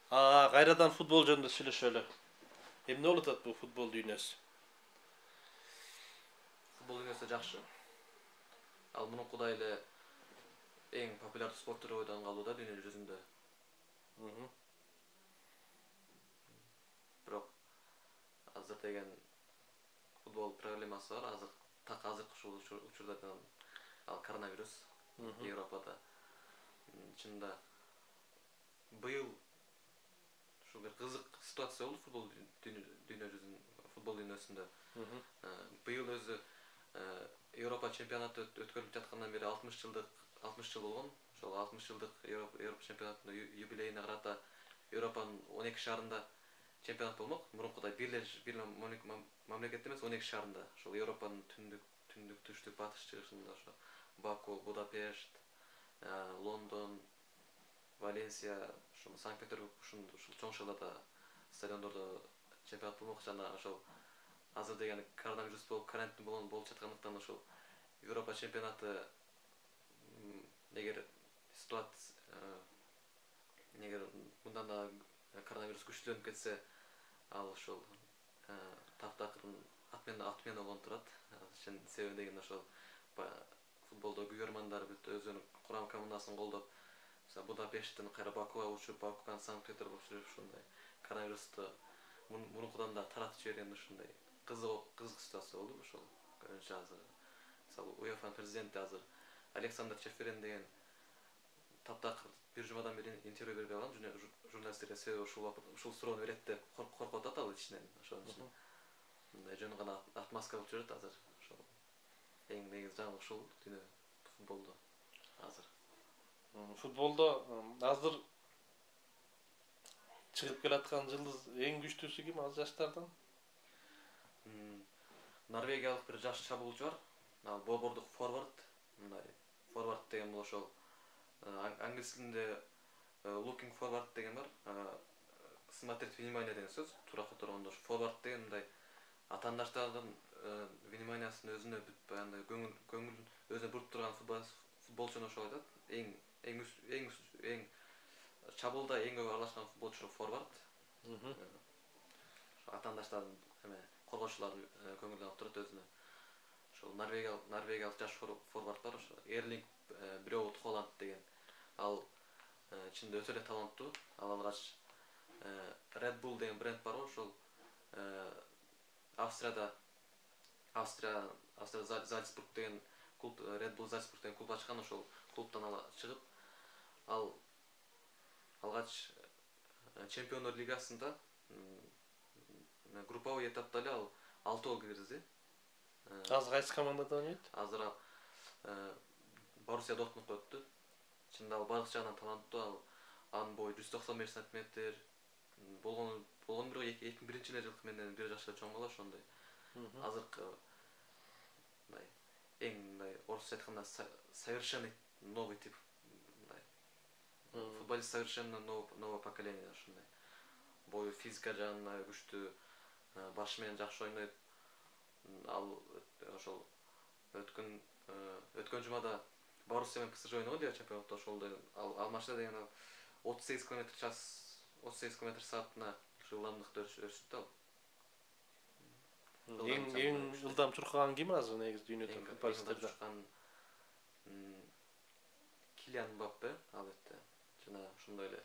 Кайрадан футбол жөнүндө сүйлөшөлү. Эмне болуп атат бул футбол дүйнөсү? Футбол дүйнөсү жакшы. Ал мурункудай эле эң популярдуу спорт түрү бойдон калууда дүйнө жүзүндө. Бирок азыр деген футбол проблемасы бар. Азыркы ушул учурда ал коронавирус Европада. Чынында быйыл ушул бир кызык ситуация болду футбол дүйнөсүндө. Быйыл өзү Европа чемпионаты өткөрүлүп жаткандан бери 60 жыл болгон. Ошол 60 жылдык Европа чемпионатынын юбилейине карата Европанын 12 шаарында чемпионат болмок. Мурункудай бир мамлекетте эмес, 12 шаарында. Ошол Европанын түндүк, түштүк, батыш чыгышында ошо Баку, Будапешт, Лондон, Валенсия, Санкт-Петербург ушул чоң шаарларда стадиондордо чемпионат болмок. Жана ошол азыр деген коронавирус болуп, карантин болуп жаткандыктан ошол Европа чемпионаты эгер мындан да коронавирус күчтөнүп кетсе, ал ошол таптакырдын отмена болгон турат. Себеби деген ошол футболдо күйөрмандар бүт өзүнүн курам командасын колдоп, Будапешттен кайра Бакуга учуп, Бакудан Санкт-Петербург жүрүп, ушундай коронавирусту мурункудан да таратып жиберген ушундай кызык ситуация болду. Ошол көбүнчө азыр мисалы УЕФАнын президенти азыр Александр Чеферин деген таптакыр бир жумадан бери интервью бербей калган журналисттерге. Себеби ушул суроону берет деп коркуп атат ал ичинен. Ошон үчүн мындай жөн гана отмазка болуп жүрөт азыр. Ошол эң негизи жаңылык ушул футболдо азыр. Футболдо азыр чыгып келаткан жылдыз эң күчтүүсү ким ал жаштардан? Норвегиялык бир жаш чабуулчу бар. Ал борбордук форвард. Мындай форвард деген бул ошол англис тилинде looking forward деген бар. Смотреть внимание деген сөз. Туура которгондо форвард деген мындай атаандаштардын вниманиясын өзүнө бүт баягындай көңүлүн өзүнө буруп турган футболчуну ошол айтат. Эң чабуулда эң көп аралашкан футболчу форвард. Атаандаштардын коргоочулардын көңүлүн алып турат өзүнө. Ошол норвегиялык жаш форвард бар, ошо Эрлинг Браут Холланд деген. Ал чынында өтө эле таланттуу. Ал алгач Red Bull деген бренд бар, ошол Австрия Зальцбург деген клуб, Red Bull Зальцбург деген клуб ачкан. Ошол клубтан чыгып, ал алгач Чемпиондор лигасында групповой этапта эле ал 6 гол киргизди. Азыр кайсы командада ойнойт? Азыр ал Боруссия Дортмундга өттү. Чында ал бардык жагынан таланттуу. Анын бою 195 сантиметр болгон бирок 2001 жылкы менден бир жашка чоң бала ошондой. Азыркы мындай эң мындай орусча айтканда совершенный новый тип мындай. Футболист совершенно нового поколения ошондой. Бою физика жагынан күчтүү, башы менен жакшы ойнойт. Ал ошол өткөн жумада Боруссия менен ПСЖ ойногон Лига чемпионатта. Ошолдо ал машина деген 38 км саатына жылдамдыкты өрчүттү ал. Эң ылдам чуркаган ким азыр негизи дүйнөдө футболисттерде? Килиан Мбаппе албетте. Жана ошондой эле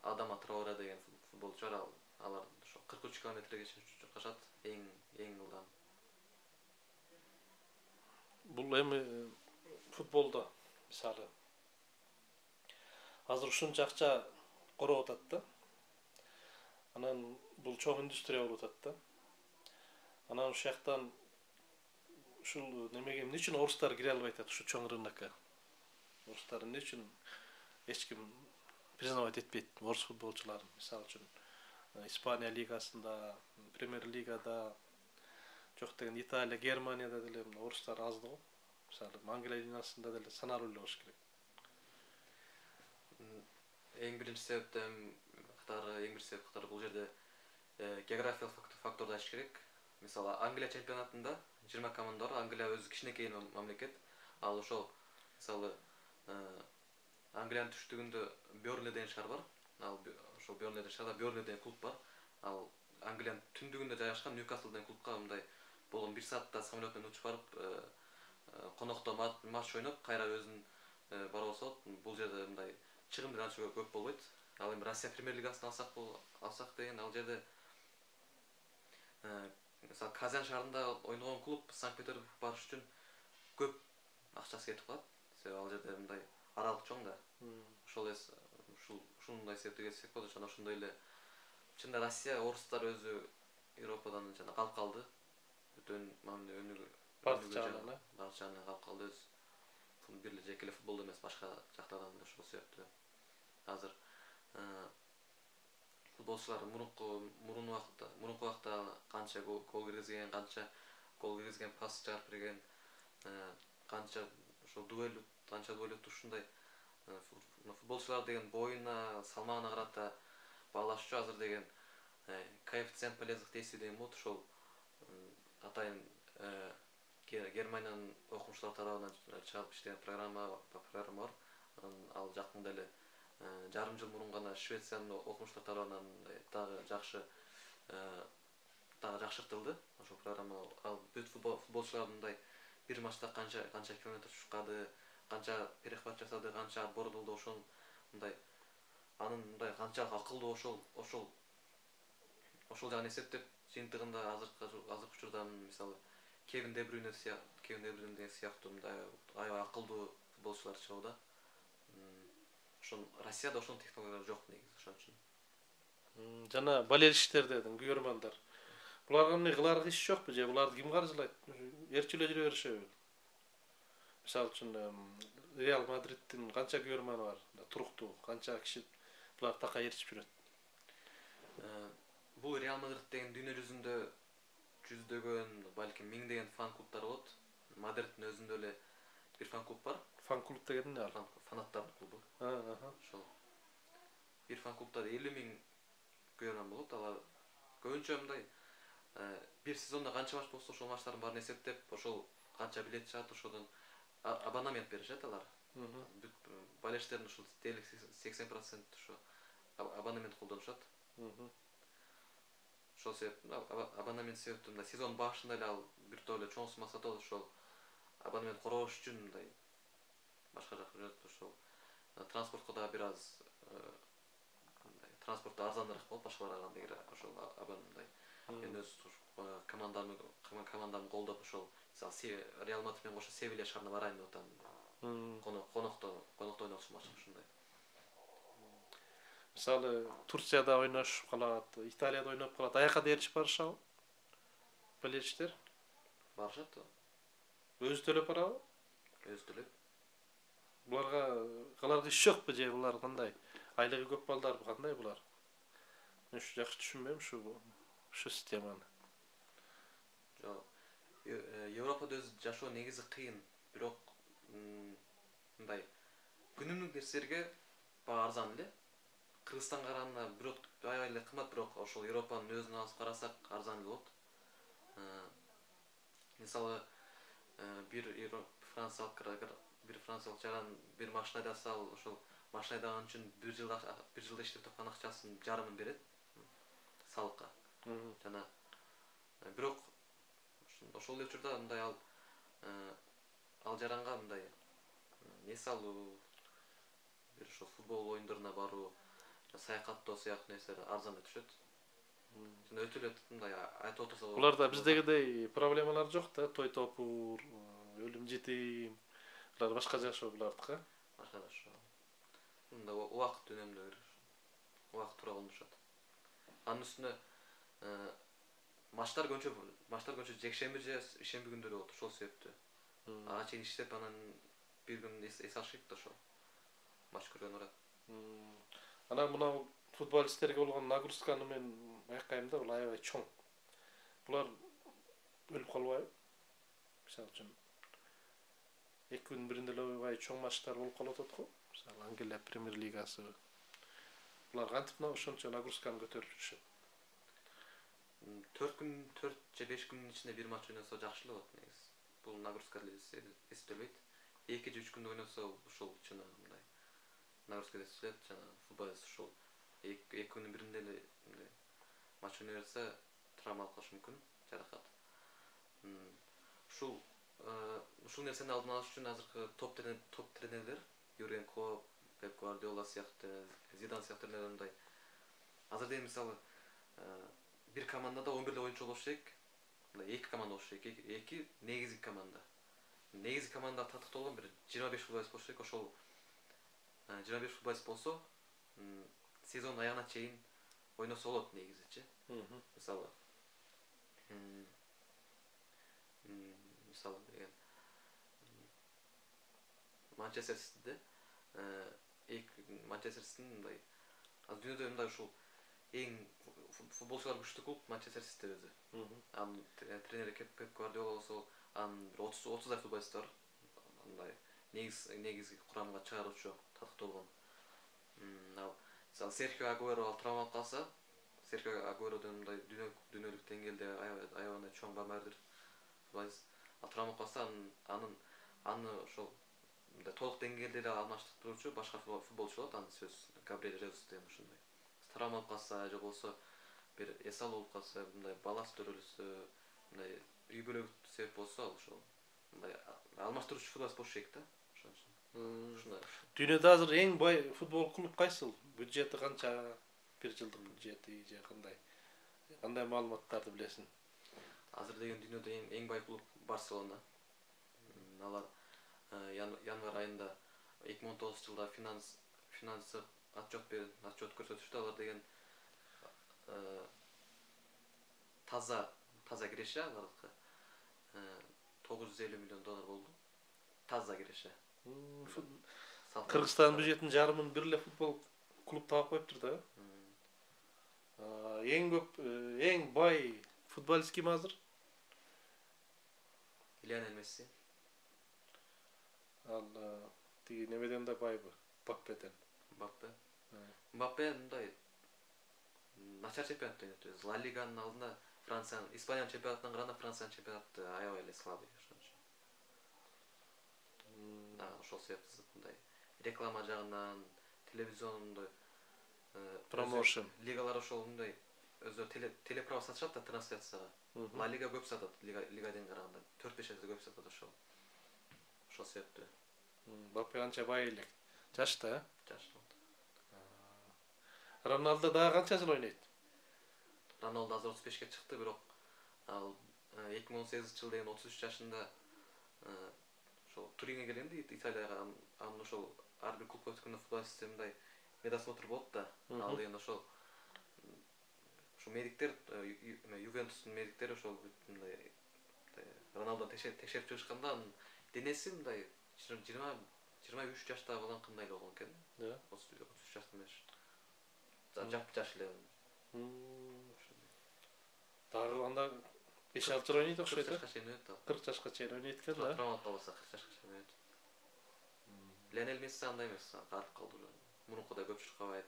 Адама Траоре деген футболчу бар. Алар ошо 43 км/ч чуркашат. Эң ылдам. Бул эми футболдо мисалы азыр ушунча акча короп атат да. Анан бул чоң индустрия болуп атат да. Анан ушул жактан ушул немеге эмне үчүн орустар кире албай атат ушу чоң рынокко? Орустар эмне үчүн эч ким признавать этпейт орус футболчуларын? Мисалы үчүн Испания лигасында, Премьер лигада, жок деген Италия, Германияда деле орустар аз да го. Мисалы Англия лигасында деле саналуу эле болуш керек. Эң биринчи себеп катары бул жерде географиялык факторду ачыш керек. Мисалы Англия чемпионатында 20 команда бар. Англия өзү кичинекей мамлекет. Ал ошол мисалы Англиянын түштүгүндө Бёрнли деген шаар бар. Ал ошол Бернлиде жашады. Бернли деген клуб бар. Ал Англиянын түндүгүндө жайгашкан Ньюкасл деген клубка мындай болгон 1 саатта самолет менен учуп барып, конокто матч ойноп, кайра өзүнүн барабыз болот. Бул жерде мындай чыгым анча көп болбойт. Ал эми Россия премьер лигасын алсак деген ал жерде мисалы Казан шаарында ойногон клуб Санкт-Петербург барыш үчүн көп акчасы кетип калат. Себеби ал жерде мындай аралык чоң да. Ушундай себептен кетсек болот. Жана ошондой эле чында Россия орустар өзү Европадан жана калып калды. Бүтүн өнүгүү Бардык жагынан, бардык жагынан калып калды. Өз бир эле жеке эле футболдо эмес, башка жактардан да ошол себептүү. Азыр футболчулар мурунку убакта канча гол киргизген, канча гол киргизген, пас чыгарып берген, канча ошол дуэль ушундай футболчулар деген боюна, салмагына карата баалашчу. Азыр деген коэффициент полезных действий деген болот. Ошол атайын Германиянын окумуштуулар тарабынан чыгарып иштеген программа бар. Ал жакында эле жарым жыл мурун гана Швециянын окумуштуулар тарабынан дагы жакшыртылды ошол программа. Ал бүт футболчулар мындай бир матчта канча километр чуккады, канча перехват жасады, канча бордулду, ошол мындай анын мындай канчалык акылдуу ошол жагын эсептеп жыйынтыгында азыркы учурда мисалы Кевин Де Брюйне деген сыяктуу мындай аябай акылдуу футболчулар чыгабы да. Ошон Россияда ошол технологиялар жок негизи, ошон үчүн. Жана болельщиктер дедиң, күйөрмандар. Буларга эмне кылар иш жокпу же буларды ким каржылайт? Эрчи эле жүрө беришеби? Мисалы үчүн Реал Мадридтин канча күйөрмани бар? Туруктуу канча киши булар така ээрчип жүрөт? Бул Реал Мадрид деген дүйнө жүзүндө жүздөгөн, балким миңдеген фан клубтары болот. Мадридтин өзүндө эле бир фан клуб бар. Фан клуб деген эмне ал? Фанаттардын клубу. Ошол бир фан клубта 50.000 күйөрман болот. Алар көбүнчө мындай бир сезондо канча матч болсо ошол матчтардын баарын эсептеп, ошол канча билет чыгат, ошодон абонемент беришет алар. Бүт болельщиктердин ушул дээрлик 80% ошо абонемент колдонушат. Ошол себептен абонемент себептен да сезон башында эле ал бир топ эле чоң сумма сатып алып, ошол абонемент корош үчүн мындай башка жакка жүрөт. Ошол транспортко да бир аз транспортто арзаныраак болот башкаларга караганда. Ошол абонемент мен өз командамды колдоп ошол мисалы Реал Мадрид менен кошо Севилья шаарына барайын деп атам. Конокто ойнокчу матч ушундай. Мисалы Турцияда ойношуп калат, Италияда ойноп калат. Аяка да ээрчип барышабы? Болельщиктер Барышат. өзү төлөп барабы? Өзү төлөп. Буларга иш жокпу же булар кандай? Айлыгы көп балдарбы, кандай булар? Мен ушу жакшы түшүнбөйм ушу системаны. Жок. Европада өз жашоо негизи кыйын, бирок мындай күнүмдүк нерселерге баа арзан эле. Кыргызстанга караганда бирок аябай эле кымбат, бирок ошол Европанын өзүн алып карасак арзан эле болот. Мисалы бир франциялык жаран бир машина айдаса, ал ошол машина айдаган үчүн бир жылда иштеп тапкан акчасынын жарымын берет салыкка. Жана бирок ошол эле учурда мындай ал жаранга мындай не салуу, бир ошол футбол оюндарына баруу, саякаттоо сыяктуу нерселер арзан түшөт. Жана өтө эле мындай айтып отурса болот. Буларда биздегидей проблемалар жок да, той топур, өлүм житим. Булар башка жашоо булардыкы. Башка жашоо. Мында убакыт үнөмдөгөр. Убакыт туура колдонушат. Анын үстүнө матчтар көбүнчө жекшемби же ишемби күндөрү болот. Ошол себептүү. Ага чейин иштеп, анан бир күн эс алыш керек да ошол. Матч көргөнү барат. Анан мына футболисттерге болгон нагрузканы мен байкайм да, бул аябай чоң. Булар өлүп калбайбы? Мисалы үчүн 2 күнүн биринде эле аябай чоң матчтар болуп калып атат го. Мисалы Англия премьер лигасы. Булар кантип ошончо нагрузканы көтөрүп жүрүшөт? 4 же 5 күнүн ичинде бир матч ойносо жакшы эле болот негизи. Бул нагрузка эле эсептелбейт. 2 же 3 күндө ойносо ошол чын мындай нагрузка эсептелет. Жана футболист ошол эки күнүн биринде эле матч ойной берсе травмалык калышы мүмкүн, жаракат. Ушул нерсени алдын алыш үчүн азыркы топ тренерлер Юрген Клоп, Пеп Гвардиола сыяктуу, Зидан сыяктуу тренерлер мындай. Азыр дейм мисалы бир командада 11 оюнчу болуш керек. Мындай эки команда болуш керек, эки негизги команда. Негизги команда татыкталган бир 25 футболист болуш керек. Ошол 25 футболист болсо, сезон аягына чейин ойносо болот негизичи. Мисалы деген Манчестер Ситиде Манчестер Ситинин мындай азыр дүйнөдө мындай ушул эң футболчулар күчтүү клуб Манчестер Сити өзү. Анын тренери Пеп Гвардиола болсо, анын 30 футболисти бар. Мындай негизги курамга чыгаруучу татыкталган. Мисалы Серхио Агуэро травма калса, Серхио Агуэродон мындай дүйнөлүк деңгээлде аябай чоң бамардыр футболист. Травма калса аны ошол мындай толук деңгээлде эле алмаштыруучу башка футболчу болот, анын сөз Габриэль Жезус деген ушундай. Травма калса же болбосо бир эс алып калса, мындай баласы төрөлсө, мындай үй бүлөгө себеп болсо, ошол мындай алмаштыруучу футболист болуш керек да. Ушундай. Дүйнөдө азыр эң бай футбол клуб кайсыл? Бюджети канча? Бир жылдык бюджети же кандай? Кандай маалыматтарды билесиң? Азыр деген дүйнөдө эң бай клуб Барселона. Алар январь айында 2019 жылда финансы отчет көрсөтүштү. Алар деген таза киреше алардыкы 950 миллион доллар болду. Таза киреше. Кыргызстан бюджетинин жарымын бир эле футбол клуб таап коюптур да. Эң бай футболист ким азыр? Лионель Месси. Ал тиги немеден да байбы? Мбаппеден. Мбаппе мындай начар чемпионатта ойнойт. Ла Лиганын алдында Испаниянын чемпионатынан караганда Франциянын чемпионаты аябай эле слабый, ошон үчүн. Ошол себептен мындай реклама жагынан, телевизиондо промоушен лигалар ошол мындай өзү телеправа сатышат да трансляцияга. Ла Лига көп сатат, лигаден караганда 4-5 эсе көп сатат ошол себептүү. Мбаппе канча бай элек? Жашта, Жашта. Роналдо дагы канча жыл ойнойт? Роналдо азыр 35-ке чыкты, бирок ал 2018 жылы деген 33 жашында ошол Туринге келгенде Италияга, анын ошол ар бир клубка өткөндө футболисттер мындай медосмотр болот да. Ал деген ошол медиктер, Ювентустун медиктери ошол мындай Роналдо текшерип чыгышканда анын денеси мындай 23 жаштагы баланын кандай эле болгон экен. 33 жашта эмес. Жаш эле. Дагы анда 5-6 жыл ойнойт окшойт. 40 жашка чейин ойнойт 40 жашка чейин ойнойт экен да. Травма калбаса 40 жашка чейин ойнойт. Лионель Месси андай эмес, калып калды. Мурункудай көп чуркабайт.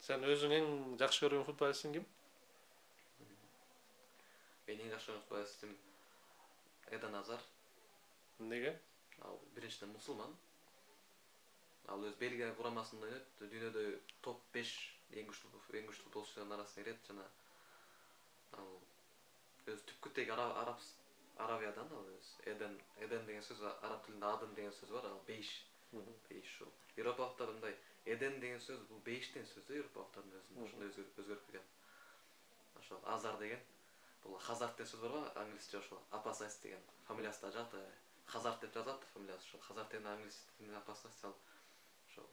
Сен өзүң эң жакшы көргөн футболистиң ким? Менин эң жакшы көргөн футболистим Эден Азар. Неге? Ал биринчиден мусулман. Ал өз Бельгия курамасында ойнойт. Дүйнөдө топ 5 эң күчтүү футболчулардын арасына кирет жана ал өз түпкү теги Аравиядан, ал өз Эден деген сөз араб тилинде адым деген сөз бар, ал бейиш. Ушул европалыктар мындай Эден деген сөз бул бейиш деген сөз да, европалыктардын өзүндө ошондой өзгөрүп келген. Ошол Азар деген бул Хазард деген сөз бар го, англисче ошол апасайс деген фамилиясы да жакты. Хазард деп жазат фамилиясы, ошол Хазард деген англис тилинде апасайс, ал ошол